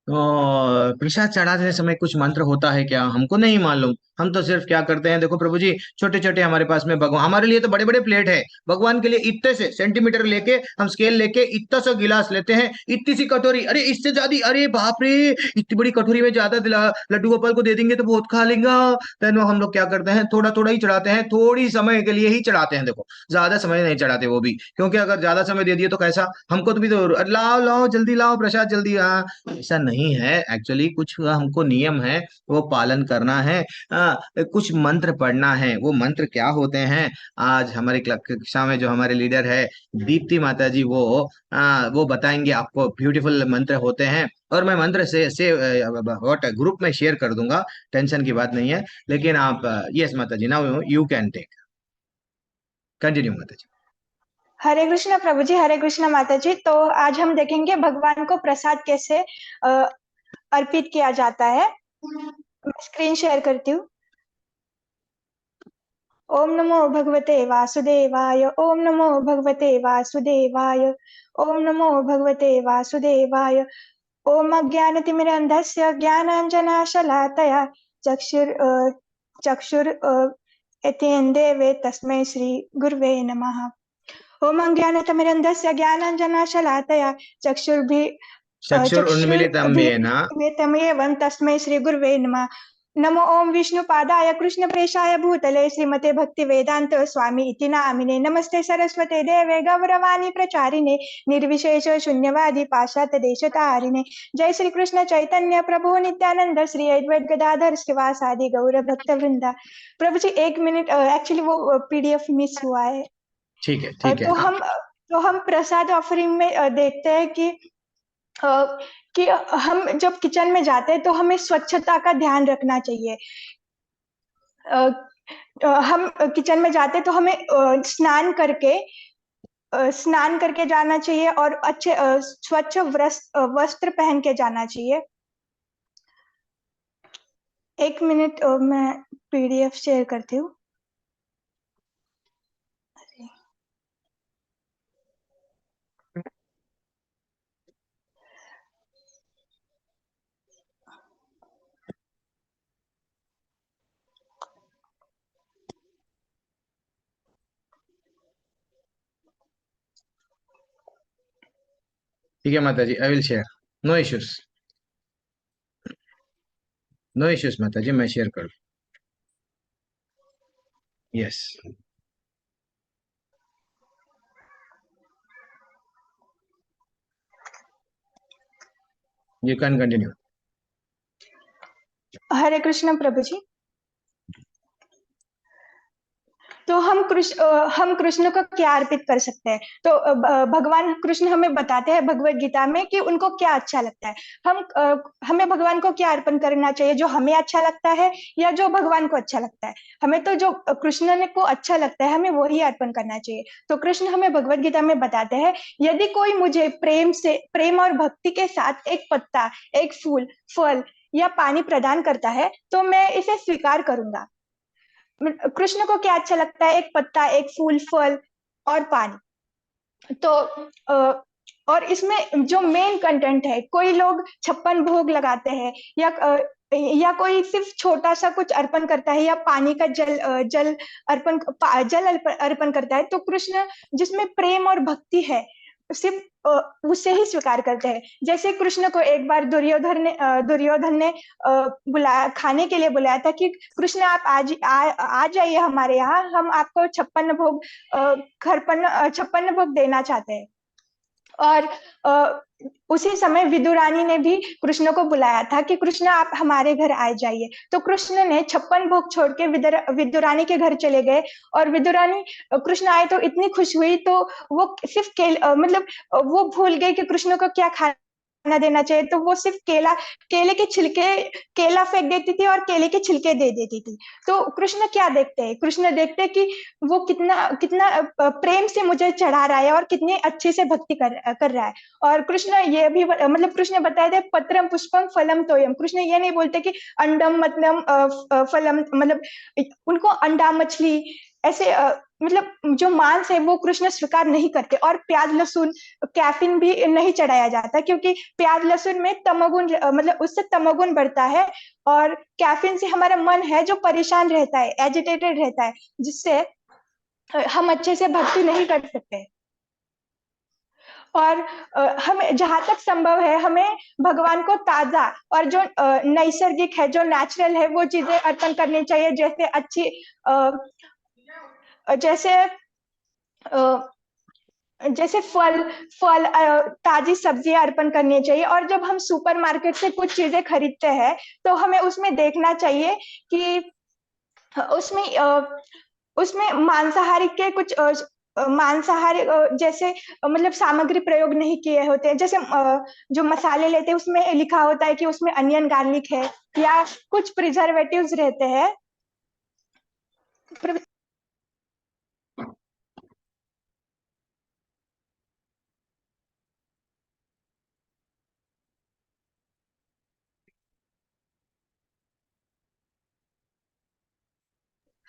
तो प्रसाद चढ़ाते समय कुछ मंत्र होता है क्या? हमको नहीं मालूम। हम तो सिर्फ क्या करते हैं, देखो प्रभु जी, छोटे छोटे हमारे पास में भगवान, हमारे लिए तो बड़े बड़े प्लेट है, भगवान के लिए इतने से सेंटीमीटर लेके हम स्केल लेके इतना सा गिलास लेते हैं, इतनी सी कटोरी, अरे इससे ज्यादा, अरे बाप रे, इतनी बड़ी कटोरी में ज्यादा लड्डू गोपाल को दे देंगे तो बहुत खा लेगा। तो हम लोग क्या करते हैं, थोड़ा थोड़ा ही चढ़ाते हैं, थोड़ी समय के लिए ही चढ़ाते हैं, देखो ज्यादा समय नहीं चढ़ाते वो भी, क्योंकि अगर ज्यादा समय दे दिए तो कैसा, हमको तो भी तो लाओ लाओ जल्दी लाओ प्रसाद जल्दी, ऐसा नहीं है एक्चुअली, कुछ हमको नियम है वो पालन करना है। कुछ मंत्र पढ़ना है, वो मंत्र क्या होते हैं, आज हमारी कक्षा में जो हमारे लीडर है दीप्ति माता जी, वो बताएंगे आपको, ब्यूटीफुल मंत्र होते हैं। और मैं मंत्र से व्हाट ग्रुप में शेयर कर दूंगा, टेंशन की बात नहीं है। लेकिन आप, यस माता जी, now you can take, continue माता जी। हरे कृष्णा प्रभु जी, हरे कृष्णा माता जी। तो आज हम देखेंगे भगवान को प्रसाद कैसे अर्पित किया जाता है। मैं स्क्रीन शेयर करती हूँ। ओम नमो भगवते वासुदेवाय, ओम नमो भगवते वासुदेवाय, ओम नमो भगवते वासुदेवाय। ओम अज्ञानतिमिरन्धस्य ज्ञानाञ्जनशलाकया चक्षुर यतेन्द्रिये तस्मै श्री गुरवे नमः। ओम अज्ञानतिमिरन्धस्य ज्ञानाञ्जनशलाकया चक्षुरुन्मीलितं येन, चक्षुर्भिर्मिलितमेवं तस्मै श्री गुरवे नमः। नमो ओम विष्णुपादाय कृष्णप्रेषाय भूतले श्रीमते भक्तिवेदांत स्वामी इति नामिने। नमस्ते सरस्वते देवे गौरवाणी प्रचारिणे निर्विशेष शून्यवादी पाश्चात्य देशतारिणे। जय श्री कृष्ण चैतन्य प्रभु नित्यानंद श्री अद्वैत गदाधर श्रीवासादि गौर भक्त वृंदा। प्रभु जी 1 मिनट, एक्चुअली वो पीडीएफ मिस हुआ है। ठीक है ठीक है। तो हम प्रसाद ऑफरिंग में देखते हैं अ, कि हम जब किचन में जाते हैं तो हमें स्वच्छता का ध्यान रखना चाहिए। हम किचन में जाते तो हमें स्नान करके जाना चाहिए और अच्छे स्वच्छ वस्त्र पहन के जाना चाहिए। 1 मिनट, मैं पीडीएफ शेयर करती हूँ। ठीक है माता जी, I will share, no issues, no issues माता जी, मैं शेयर कर, yes, you can continue. Hare Krishna प्रभु जी। तो हम कृष्ण को क्या अर्पित कर सकते हैं? तो भगवान कृष्ण हमें बताते हैं भगवत गीता में कि उनको क्या अच्छा लगता है। हमें भगवान को क्या अर्पण करना चाहिए, जो हमें अच्छा लगता है या जो भगवान को अच्छा लगता है। हमें तो जो कृष्ण ने को अच्छा लगता है हमें वही अर्पण करना चाहिए। तो कृष्ण हमें भगवत गीता में बताते हैं, यदि कोई मुझे प्रेम और भक्ति के साथ एक पत्ता, एक फूल, फल या पानी प्रदान करता है तो मैं इसे स्वीकार करूंगा। कृष्ण को क्या अच्छा लगता है? एक पत्ता, एक फूल, फल और पानी। तो और इसमें जो मेन कंटेंट है, कोई लोग 56 भोग लगाते हैं या कोई सिर्फ छोटा सा कुछ अर्पण करता है या पानी का जल अर्पण करता है। तो कृष्ण जिसमें प्रेम और भक्ति है सिर्फ उसे ही स्वीकार करते हैं। जैसे कृष्ण को एक बार दुर्योधन ने बुलाया, खाने के लिए बुलाया था कि कृष्ण आप आ जाइए हमारे यहाँ, हम आपको 56 भोग, 56 भोग देना चाहते हैं। और उसी समय विदुरानी ने भी कृष्ण को बुलाया था कि कृष्ण आप हमारे घर आ जाइए। तो कृष्ण ने 56 भोग छोड़ के विदुरानी के घर चले गए। और विदुरानी कृष्ण आए तो इतनी खुश हुई, तो वो सिर्फ मतलब वो भूल गई कि कृष्ण को क्या खाना देना चाहिए। तो वो सिर्फ केले के छिलके, केला फेंक देती थी और केले के छिलके दे देती थी। तो कृष्ण क्या देखते हैं? कृष्ण देखते हैं कि वो कितना कितना प्रेम से मुझे चढ़ा रहा है और कितने अच्छे से भक्ति कर रहा है। और कृष्ण ये भी मतलब कृष्ण बताए थे पत्रम पुष्पम फलम तोयम। कृष्ण ये नहीं बोलते कि अंडम मतलब फलम, मतलब उनको अंडा मछली ऐसे मतलब जो मांस है वो कृष्ण स्वीकार नहीं करते, और प्याज लहसुन कैफीन भी नहीं चढ़ाया जाता, क्योंकि प्याज लहसुन में तमोगुण मतलब उससे तमोगुण बढ़ता है, और कैफीन से हमारा मन है जो परेशान रहता है, एजिटेटेड रहता है, जिससे हम अच्छे से भक्ति नहीं कर सकते। और हमें जहां तक संभव है हमें भगवान को ताजा और जो नैसर्गिक है, जो नेचुरल है, वो चीजें अर्पण करनी चाहिए, जैसे अच्छी जैसे जैसे फल फल ताजी सब्जियां अर्पण करनी चाहिए। और जब हम सुपरमार्केट से कुछ चीजें खरीदते हैं तो हमें उसमें देखना चाहिए कि उसमें उसमें मांसाहारी के कुछ मांसाहारी जैसे मतलब सामग्री प्रयोग नहीं किए होते हैं। जैसे जो मसाले लेते हैं उसमें लिखा होता है कि उसमें अनियन गार्लिक है, या कुछ प्रिजर्वेटिव्स रहते हैं।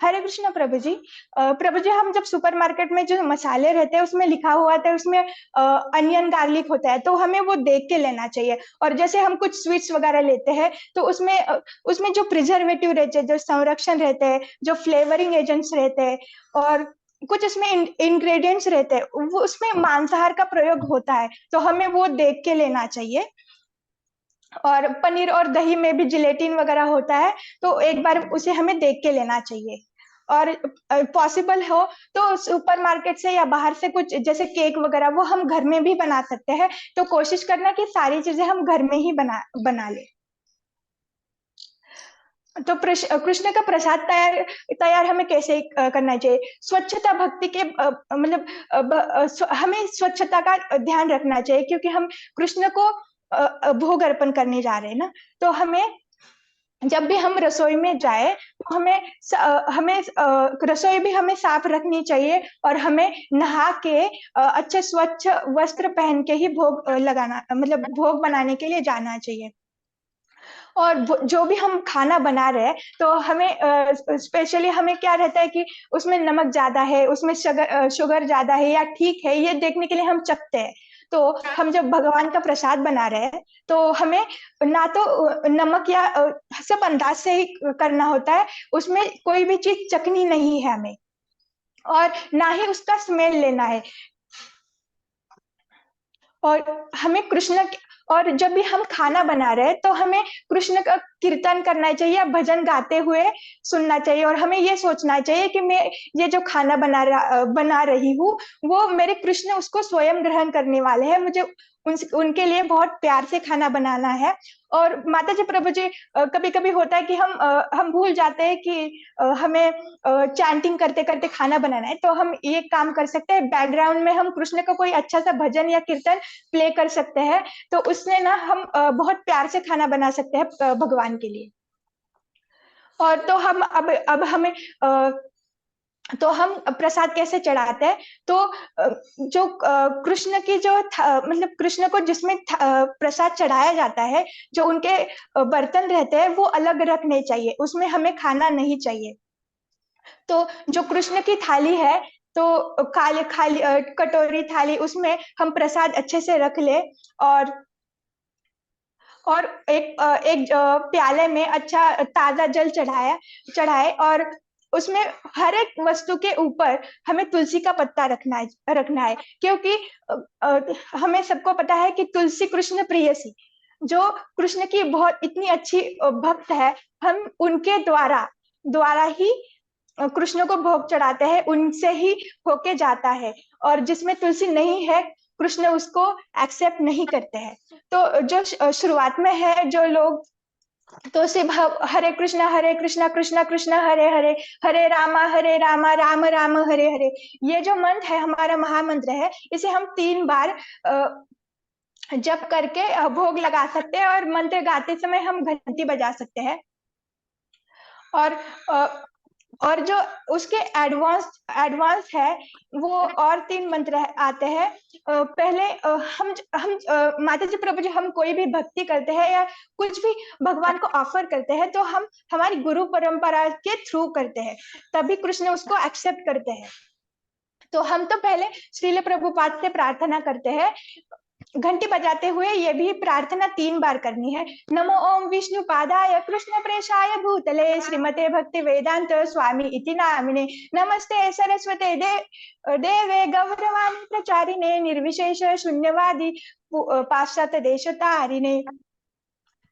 हरे कृष्णा प्रभु जी। प्रभु जी, हम जब सुपरमार्केट में जो मसाले रहते हैं उसमें लिखा हुआ था उसमें अनियन गार्लिक होता है, तो हमें वो देख के लेना चाहिए। और जैसे हम कुछ स्वीट्स वगैरह लेते हैं तो उसमें जो प्रिजर्वेटिव रहते हैं, जो संरक्षण रहते हैं, जो फ्लेवरिंग एजेंट्स रहते हैं, और कुछ इसमें इंग्रेडिएंट्स रहते हैं, वो उसमें मांसाहार का प्रयोग होता है, तो हमें वो देख के लेना चाहिए। और पनीर और दही में भी जिलेटिन वगैरह होता है, तो एक बार उसे हमें देख के लेना चाहिए। और पॉसिबल हो तो सुपरमार्केट से या बाहर से कुछ जैसे केक वगैरह वो हम घर में भी बना सकते हैं, तो कोशिश करना कि सारी चीजें हम घर में ही बना बना ले। तो कृष्ण का प्रसाद तैयार तैयार हमें कैसे करना चाहिए? स्वच्छता भक्ति के मतलब हमें स्वच्छता का ध्यान रखना चाहिए, क्योंकि हम कृष्ण को भोग अर्पण करने जा रहे हैं ना। तो हमें जब भी हम रसोई में जाए तो हमें रसोई भी हमें साफ रखनी चाहिए, और हमें नहा के अच्छे स्वच्छ वस्त्र पहन के ही भोग लगाना मतलब भोग बनाने के लिए जाना चाहिए। और जो भी हम खाना बना रहे हैं तो हमें स्पेशली हमें क्या रहता है कि उसमें नमक ज्यादा है, उसमें शुगर ज्यादा है या ठीक है, ये देखने के लिए हम चखते हैं। तो हम जब भगवान का प्रसाद बना रहे हैं तो हमें ना तो नमक या सब अंदाज से ही करना होता है, उसमें कोई भी चीज चखनी नहीं है हमें, और ना ही उसका स्मेल लेना है। और हमें कृष्ण और जब भी हम खाना बना रहे हैं तो हमें कृष्ण का कीर्तन करना चाहिए या भजन गाते हुए सुनना चाहिए, और हमें ये सोचना चाहिए कि मैं ये जो खाना बना रही हूँ वो मेरे कृष्ण उसको स्वयं ग्रहण करने वाले हैं, मुझे उनके लिए बहुत प्यार से खाना बनाना है। और माता जी प्रभु जी, कभी कभी होता है कि हम भूल जाते हैं कि हमें चैंटिंग करते करते खाना बनाना है, तो हम ये काम कर सकते हैं, बैकग्राउंड में हम कृष्ण का कोई अच्छा सा भजन या कीर्तन प्ले कर सकते हैं, तो उसने ना हम बहुत प्यार से खाना बना सकते हैं भगवान के लिए। और तो हम अब हमें तो हम प्रसाद कैसे चढ़ाते हैं? तो जो कृष्ण की जो मतलब कृष्ण को जिसमें प्रसाद चढ़ाया जाता है, जो उनके बर्तन रहते हैं वो अलग रखने चाहिए, उसमें हमें खाना नहीं चाहिए। तो जो कृष्ण की थाली है, तो काले खाली कटोरी थाली, उसमें हम प्रसाद अच्छे से रख ले, और एक प्याले में अच्छा ताजा जल चढ़ाए, और उसमें हर एक वस्तु के ऊपर हमें तुलसी का पत्ता रखना है, क्योंकि हमें सबको पता है कि तुलसी कृष्ण प्रियसी, जो कृष्ण की बहुत इतनी अच्छी भक्त है, हम उनके द्वारा द्वारा ही कृष्ण को भोग चढ़ाते हैं, उनसे ही होके जाता है, और जिसमें तुलसी नहीं है कृष्ण उसको एक्सेप्ट नहीं करते हैं। तो जो शुरुआत में है जो लोग, तो सिर्फ हरे कृष्णा कृष्णा कृष्णा हरे हरे, हरे रामा राम राम हरे हरे, ये जो मंत्र है हमारा महामंत्र है, इसे हम 3 बार जप करके भोग लगा सकते हैं, और मंत्र गाते समय हम घंटी बजा सकते हैं। और और जो उसके एडवांस एडवांस है वो और 3 मंत्र आते हैं। पहले हम माता जी प्रभु जी, हम कोई भी भक्ति करते हैं या कुछ भी भगवान को ऑफर करते हैं तो हम हमारी गुरु परंपरा के थ्रू करते हैं, तभी कृष्ण उसको एक्सेप्ट करते हैं। तो हम तो पहले श्रील प्रभुपाद से प्रार्थना करते हैं, घंटी बजाते हुए ये भी प्रार्थना 3 बार करनी है। नमो ओम विष्णु पादाय कृष्ण प्रेषाय भूतले श्रीमते भक्ति वेदांत स्वामी इति नामिने नमस्ते सरस्वते देवे गौरवाणी प्रचारिणे निर्विशेष शून्यवादी पाश्चात्य देश तारिणे।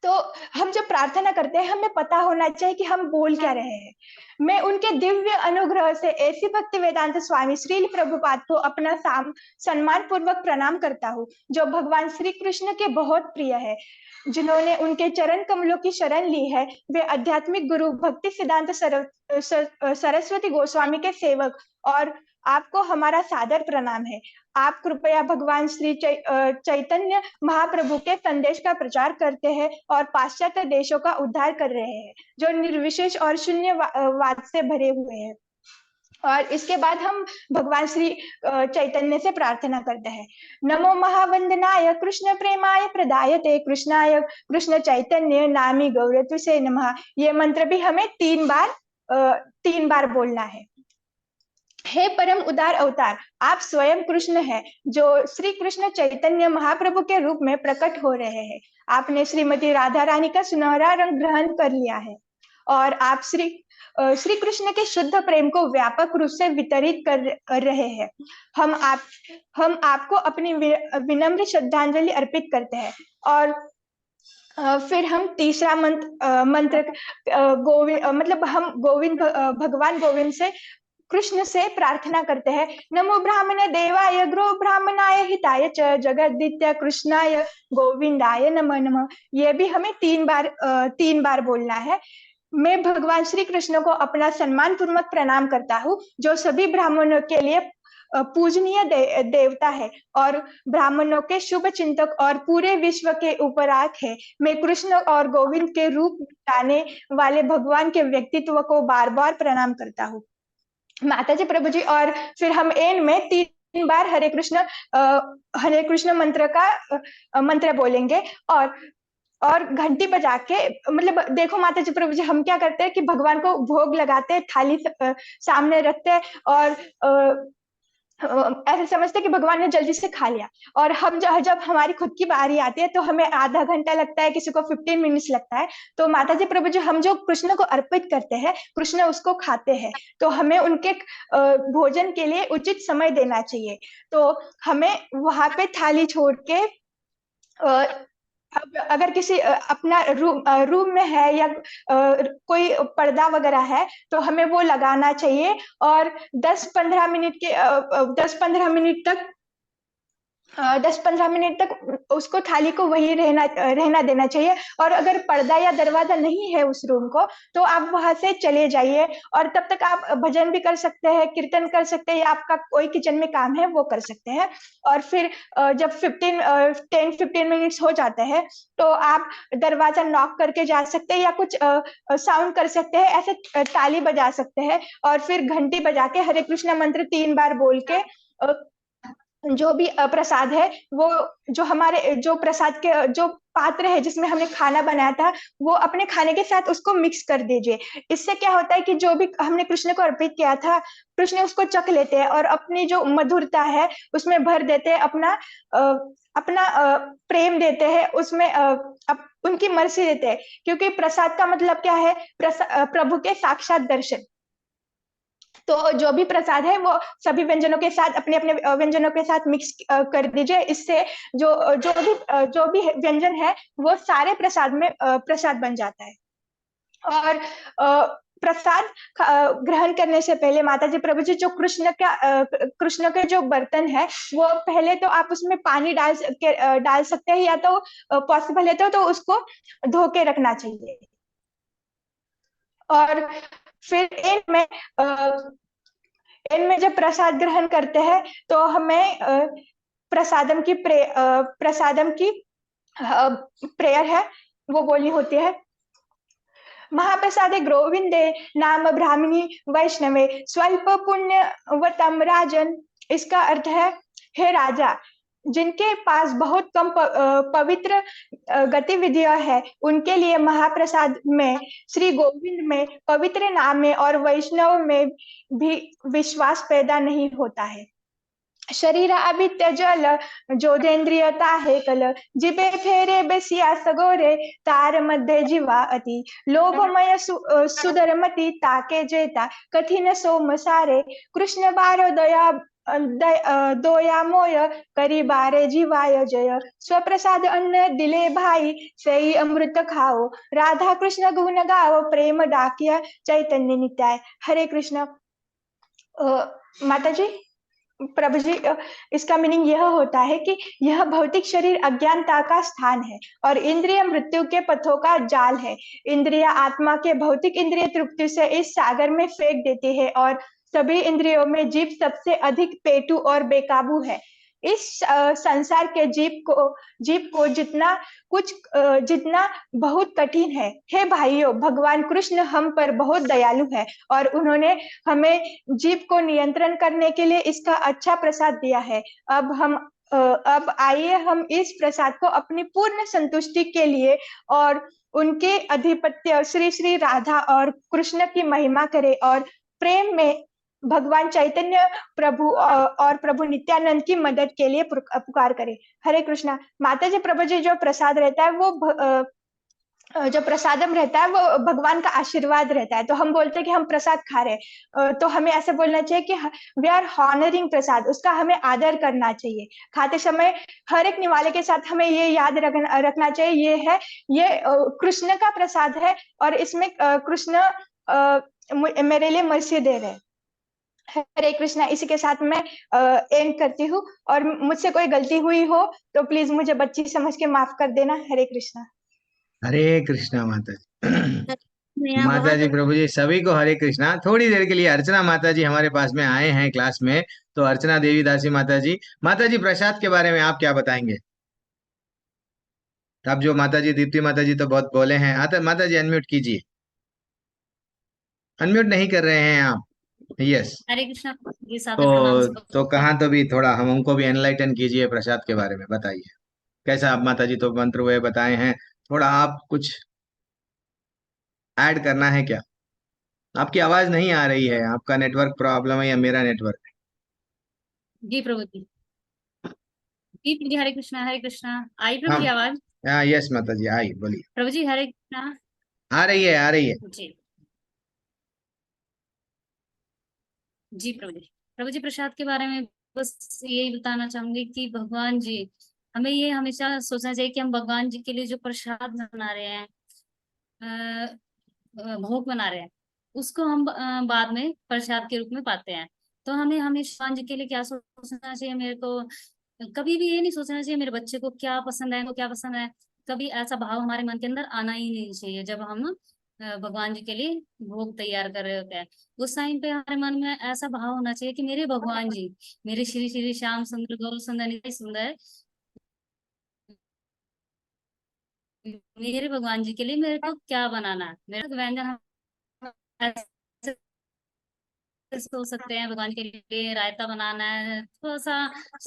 तो हम जब प्रार्थना करते हैं हमें पता होना चाहिए कि हम बोल क्या रहे हैं। मैं उनके दिव्य अनुग्रह से ऐसी भक्ति वेदांत स्वामी श्रील प्रभुपाद को अपना सम्मान पूर्वक प्रणाम करता हूँ, जो भगवान श्री कृष्ण के बहुत प्रिय है, जिन्होंने उनके चरण कमलों की शरण ली है। वे आध्यात्मिक गुरु भक्ति सिद्धांत सरस्वती गोस्वामी के सेवक, और आपको हमारा सादर प्रणाम है। आप कृपया भगवान श्री चैतन्य महाप्रभु के संदेश का प्रचार करते हैं और पाश्चात्य देशों का उद्धार कर रहे हैं, जो निर्विशेष और शून्यवाद से भरे हुए हैं। और इसके बाद हम भगवान श्री चैतन्य से प्रार्थना करते हैं। नमो महावंदनाय कृष्ण प्रेमाय प्रदायते कृष्णाय कृष्ण चैतन्य नामी गौरत्व से नमः। ये मंत्र भी हमें 3 बार बोलना है। हे परम उदार अवतार, आप स्वयं कृष्ण हैं, जो श्री कृष्ण चैतन्य महाप्रभु के रूप में प्रकट हो रहे हैं। आपने श्रीमती राधा रानी का सुनहरा रंग ग्रहण कर लिया है और आप श्री कृष्ण के शुद्ध प्रेम को व्यापक रूप से वितरित कर रहे हैं। हम आपको अपनी विनम्र श्रद्धांजलि अर्पित करते हैं। और फिर हम तीसरा मंत्र भगवान गोविंद से कृष्ण से प्रार्थना करते हैं। नमो ब्राह्मण देवाय गो ब्राह्मणाय हिताय च जगद्दित्य कृष्णाय गोविंदाय नमः नमः। ये भी हमें 3 बार बोलना है। मैं भगवान श्री कृष्ण को अपना सम्मान पूर्वक प्रणाम करता हूँ, जो सभी ब्राह्मणों के लिए पूजनीय देवता है और ब्राह्मणों के शुभ चिंतक और पूरे विश्व के उपरात है। मैं कृष्ण और गोविंद के रूप लाने वाले भगवान के व्यक्तित्व को बार बार प्रणाम करता हूँ। माता जी, प्रभु जी। और फिर हम एंड में 3 बार हरे कृष्ण मंत्र बोलेंगे और घंटी बजा के, मतलब देखो माता जी, प्रभु जी, हम क्या करते हैं कि भगवान को भोग लगाते हैं, थाली सामने रखते हैं और ऐसे समझते कि भगवान ने जल्दी से खा लिया। और हम जब हमारी खुद की बारी आती है तो हमें आधा घंटा लगता है, किसी को 15 मिनट्स लगता है। तो माता जी, प्रभु जी, हम जो कृष्ण को अर्पित करते हैं, कृष्ण उसको खाते हैं, तो हमें उनके भोजन के लिए उचित समय देना चाहिए। तो हमें वहां पे थाली छोड़ के अब अगर किसी अपना रूम में है या कोई पर्दा वगैरह है तो हमें वो लगाना चाहिए और 10-15 मिनट तक उसको थाली को वही रहना देना चाहिए। और अगर पर्दा या दरवाजा नहीं है उस रूम को तो आप वहां से चले जाइए और तब तक आप भजन भी कर सकते हैं, कीर्तन कर सकते हैं, या आपका कोई किचन में काम है वो कर सकते हैं। और फिर जब 10-15 मिनट्स हो जाते हैं तो आप दरवाजा नॉक करके जा सकते हैं या कुछ साउंड कर सकते हैं, ऐसे ताली बजा सकते हैं और फिर घंटी बजा के हरे कृष्ण मंत्र 3 बार बोल के जो भी प्रसाद है, वो जो प्रसाद के जो पात्र है जिसमें हमने खाना बनाया था, वो अपने खाने के साथ उसको मिक्स कर दीजिए। इससे क्या होता है कि जो भी हमने कृष्ण को अर्पित किया था, कृष्ण उसको चख लेते हैं और अपनी जो मधुरता है उसमें भर देते हैं, अपना प्रेम देते हैं उसमें, उनकी मर्जी देते हैं। क्योंकि प्रसाद का मतलब क्या है? प्रभु के साक्षात दर्शन। तो जो भी प्रसाद है वो सभी व्यंजनों के साथ, अपने अपने व्यंजनों के साथ मिक्स कर दीजिए। इससे जो भी व्यंजन है वो सारे प्रसाद में प्रसाद बन जाता है। और प्रसाद ग्रहण करने से पहले माता जी, प्रभु जी, जो कृष्ण के जो बर्तन है वो पहले तो आप उसमें पानी डाल सकते हैं, या तो पॉसिबल है तो उसको धो के रखना चाहिए। और फिर इनमें जब प्रसाद ग्रहण करते हैं तो हमें प्रसादम की प्रेयर है वो बोलनी होती है। महाप्रसादे गोविंदे नाम ब्राह्मणी वैष्णवे स्वल्प पुण्यवतम राजन। इसका अर्थ है, हे राजा, जिनके पास बहुत कम पवित्र गतिविधियां है, उनके लिए महाप्रसाद में, श्री गोविंद में, पवित्र नाम में और वैष्णव में भी विश्वास पैदा नहीं होता है। शरीर अभित्य जल जोधेंद्रियता है कल जिबे फेरे बेसिया सगोरे तार मध्य जीवा अति लोभमय सुधरमती ताके जेता कठिन सोम सारे कृष्ण बारो दया दोया मोय करी बारे जीवाय जय स्वप्रसाद अन्न दिले भाई सही अमृत खाओ राधा कृष्ण गुण गाओ प्रेम डाकिया चैतन्य नित्याय। हरे कृष्ण। माता जी, प्रभु जी, इसका मीनिंग यह होता है कि यह भौतिक शरीर अज्ञानता का स्थान है और इंद्रिय मृत्यु के पथों का जाल है। इंद्रिय आत्मा के भौतिक इंद्रिय तृप्ति से इस सागर में फेंक देती है और सभी इंद्रियों में जीव सबसे अधिक पेटू और बेकाबू है। इस संसार के जीव को जितना बहुत कठिन है। हे भाइयों, भगवान कृष्ण हम पर बहुत दयालु है और उन्होंने हमें जीव को नियंत्रण करने के लिए इसका अच्छा प्रसाद दिया है। अब आइए हम इस प्रसाद को अपनी पूर्ण संतुष्टि के लिए और उनके अधिपत्य श्री श्री राधा और कृष्ण की महिमा करें और प्रेम में भगवान चैतन्य प्रभु और प्रभु नित्यानंद की मदद के लिए पुकार करें। हरे कृष्णा। माता जी, प्रभु जी, जो प्रसाद रहता है वो जो प्रसादम रहता है वो भगवान का आशीर्वाद रहता है। तो हम बोलते हैं कि हम प्रसाद खा रहे हैं, तो हमें ऐसे बोलना चाहिए कि वी आर हॉनरिंग प्रसाद, उसका हमें आदर करना चाहिए। खाते समय हर एक निवाले के साथ हमें ये याद रखना चाहिए, ये कृष्ण का प्रसाद है और इसमें कृष्ण मेरे लिए मर्सी दे रहे हैं। हरे कृष्णा। इसी के साथ मैं एंड करती हूँ और मुझसे कोई गलती हुई हो तो प्लीज मुझे बच्ची समझ के माफ कर देना। हरे कृष्णा। हरे कृष्णा माता जी। मेरा माता बहुत जी, प्रभु जी, सभी को हरे कृष्णा। थोड़ी देर के लिए अर्चना माता जी हमारे पास में आए हैं क्लास में, तो अर्चना देवी दासी माता जी प्रसाद के बारे में आप क्या बताएंगे? अब जो माता जी, दीप्ति माता जी तो बहुत बोले हैं। आता माता जी अनम्यूट कीजिए, अनम्यूट नहीं कर रहे हैं आप। यस। हरे कृष्णा के साथ प्रणाम तो सबको। कहाँ तो भी थोड़ा हम हमको भी एनलाइटन कीजिए, प्रसाद के बारे में बताइए कैसा। आप माता जी तो मंत्र हुए बताए हैं, थोड़ा आप कुछ ऐड करना है क्या? आपकी आवाज नहीं आ रही है, आपका नेटवर्क प्रॉब्लम है या मेरा नेटवर्क? जी प्रभु जी। जी प्रभु जी, हरे कृष्णा। आई प्रभु जी हाँ आवाज? हाँ, यस माता जी, आई बोलिए। प्रभु जी हरे कृष्णा। आ रही है, आ रही है। जी जी प्रभु जी प्रसाद के बारे में बस यही बताना चाहूंगी कि भगवान जी, हमें ये हमेशा सोचना चाहिए कि हम भगवान जी के लिए जो प्रसाद बना रहे हैं, भोग बना रहे हैं, उसको हम बाद में प्रसाद के रूप में पाते हैं। तो हमें हमेशा भगवान जी के लिए क्या सोचना चाहिए, मेरे को कभी भी ये नहीं सोचना चाहिए मेरे बच्चे को क्या पसंद है, को क्या पसंद है। कभी ऐसा भाव हमारे मन के अंदर आना ही नहीं चाहिए जब हम भगवान जी के लिए भोग तैयार कर रहे होते हैं। उस टाइम पे हमारे मन में ऐसा भाव होना चाहिए कि मेरे भगवान जी, मेरे श्री श्री श्याम सुंदर गौर सुंदर नित्य सुंदर, मेरे भगवान जी के लिए मेरे को क्या बनाना है, मेरा व्यंजन हम ऐसे हो सकते हैं। भगवान के लिए रायता बनाना है, थोड़ा सा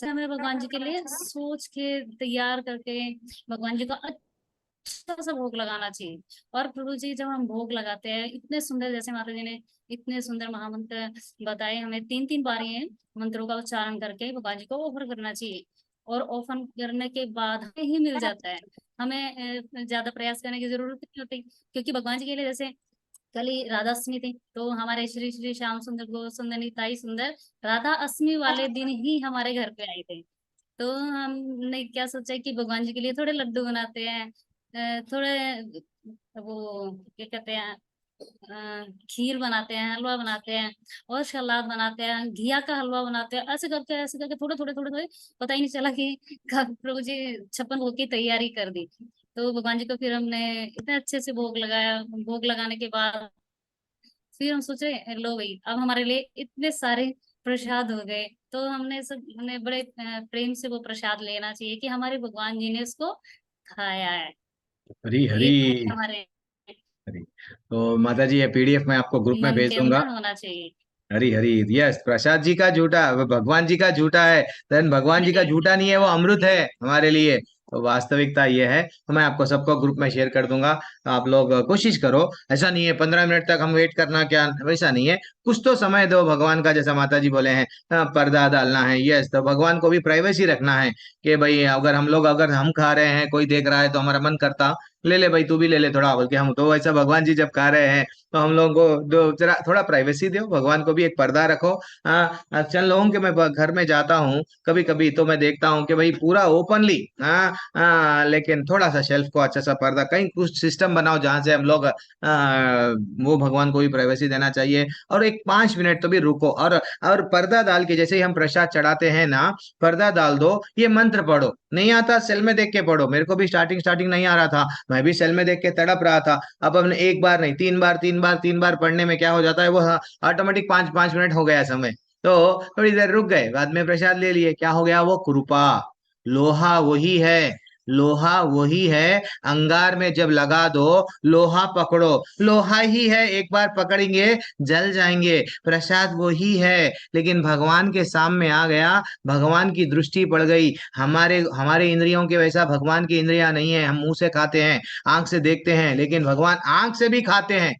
हमें भगवान जी के लिए सोच के तैयार करके भगवान जी को अच्छा सा भोग लगाना चाहिए। और प्रभु जी, जब हम भोग लगाते हैं इतने सुंदर, जैसे माता जी ने इतने सुंदर महामंत्र बताए, हमें तीन तीन बार ये मंत्रों का उच्चारण करके भगवान जी को ऑफर करना चाहिए। और ऑफर करने के बाद हमें ही मिल जाता है, हमें ज्यादा प्रयास करने की जरूरत नहीं होती। क्योंकि भगवान जी के लिए जैसे कल ही राधा अष्टमी थी, तो हमारे श्री श्री श्याम सुंदर गौर सुंदर निताई सुंदर राधा अष्टमी वाले दिन ही हमारे घर पे आए थे। तो हमने क्या सोचा कि भगवान जी के लिए थोड़े लड्डू बनाते हैं, थोड़े वो क्या कहते हैं, खीर बनाते हैं, हलवा बनाते हैं और सलाद बनाते हैं, घिया का हलवा बनाते हैं। ऐसे करके थोड़े थोड़े थोड़े थोड़े, पता ही नहीं चला कि कब प्रभु जी 56 भोग की तैयारी कर दी। तो भगवान जी को फिर हमने इतने अच्छे से भोग लगाया। भोग लगाने के बाद फिर हम सोचे, लो भाई अब हमारे लिए इतने सारे प्रसाद हो गए। तो हमने बड़े प्रेम से वो प्रसाद लेना चाहिए कि हमारे भगवान जी ने उसको खाया है। हरी तो हरी ये हमारे हरी। तो माता जी, ये पीडीएफ मैं आपको ग्रुप में मन भेज के दूंगा। अंदर होना चाहिए। हरी हरी, यस। प्रसाद जी का झूठा, वो भगवान जी का झूठा है, देन भगवान जी का झूठा नहीं है, वो अमृत है हमारे लिए। तो वास्तविकता ये है, तो मैं आपको सबको ग्रुप में शेयर कर दूंगा। तो आप लोग कोशिश करो, ऐसा नहीं है 15 मिनट तक हम वेट करना, क्या वैसा नहीं है, कुछ तो समय दो भगवान का, जैसा माता जी बोले हैं पर्दा डालना है, यस, तो भगवान को भी प्राइवेसी रखना है कि भाई अगर हम खा रहे हैं, कोई देख रहा है तो हमारा मन करता ले ले भाई, तू भी ले ले थोड़ा, बल्कि हम तो वैसा भगवान जी जब खा रहे हैं तो हम लोगों को दो जरा थोड़ा प्राइवेसी दो, भगवान को भी एक पर्दा रखो। चल लोगों के मैं घर में जाता हूँ कभी कभी तो मैं देखता हूँ कि भाई पूरा ओपनली, लेकिन थोड़ा सा शेल्फ को अच्छा सा पर्दा, कहीं कुछ सिस्टम बनाओ जहां से हम लोग वो भगवान को भी प्राइवेसी देना चाहिए। और एक 5 मिनट तो भी रुको, और पर्दा डाल के जैसे ही हम प्रसाद चढ़ाते हैं ना, पर्दा डाल दो, ये मंत्र पढ़ो, नहीं आता सेल में देख के पढ़ो, मेरे को भी स्टार्टिंग स्टार्टिंग नहीं आ रहा था, मैं भी सेल में देख के तड़प रहा था। अब हमने एक बार नहीं, 3 बार पढ़ने में क्या हो जाता है, वो ऑटोमेटिक 5 5 मिनट हो गया समय, तो थोड़ी देर रुक गए, बाद में प्रसाद ले लिए, क्या हो गया, वो कृपा। लोहा वही है, लोहा वही है, अंगार में जब लगा दो, लोहा पकड़ो, लोहा ही है, एक बार पकड़ेंगे जल जाएंगे, प्रसाद वही है, लेकिन भगवान के सामने आ गया, भगवान की दृष्टि पड़ गई, हमारे हमारे इंद्रियों के वैसा भगवान की इंद्रियां नहीं है, हम मुंह से खाते हैं, आंख से देखते हैं, लेकिन भगवान आंख से भी खाते हैं,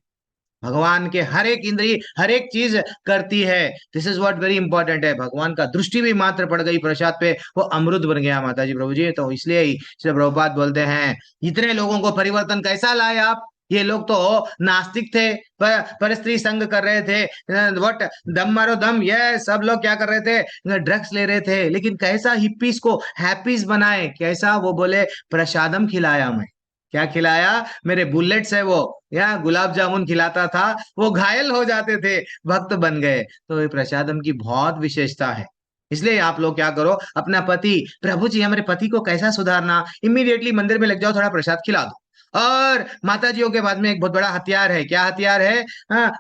भगवान के हर एक इंद्रिय हर एक चीज करती है। This is what very important है, भगवान का दृष्टि भी मात्र पड़ गई प्रसाद पे, वो अमृत बन गया माता जी प्रभु जी। तो इसलिए ही श्री प्रभुपाद बोलते हैं, इतने लोगों को परिवर्तन कैसा लाए आप, ये लोग तो नास्तिक थे, पर स्त्री संग कर रहे थे, व्हाट, दम मारो दम, ये सब लोग क्या कर रहे थे, ड्रग्स ले रहे थे, लेकिन कैसा हिप्पीज को हैप्पीज बनाए, कैसा, वो बोले प्रसादम खिलाया मैं, क्या खिलाया, मेरे बुलेट्स है वो, या गुलाब जामुन खिलाता था, वो घायल हो जाते थे, भक्त बन गए। तो ये प्रसादम की बहुत विशेषता है। इसलिए आप लोग क्या करो, अपना पति, प्रभु जी हमारे पति को कैसा सुधारना, इमीडिएटली मंदिर में लग जाओ, थोड़ा प्रसाद खिला दो। और माता जियों के बाद में एक बहुत बड़ा हथियार है, क्या हथियार है,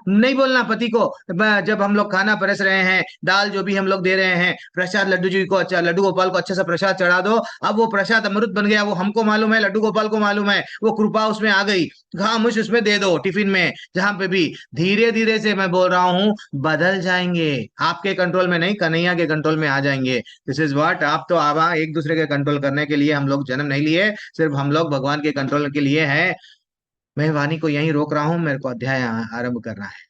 नहीं बोलना पति को, जब हम लोग खाना परस रहे हैं, दाल जो भी हम लोग दे रहे हैं, प्रसाद लड्डू जी को, अच्छा लड्डू गोपाल को अच्छा सा प्रसाद चढ़ा दो, अब वो प्रसाद अमृत बन गया, वो हमको मालूम है, लड्डू गोपाल को मालूम है, वो कृपा उसमें आ गई, खामोश उसमें दे दो टिफिन में, जहां पे भी धीरे धीरे से मैं बोल रहा हूँ बदल जाएंगे, आपके कंट्रोल में नहीं, कन्हैया के कंट्रोल में आ जाएंगे। दिस इज व्हाट, आप तो आवा एक दूसरे के कंट्रोल करने के लिए हम लोग जन्म नहीं लिए, सिर्फ हम लोग भगवान के कंट्रोल के लिए हैं। मैं वाणी को यहीं रोक रहा हूँ, मेरे को अध्याय आरंभ करना है।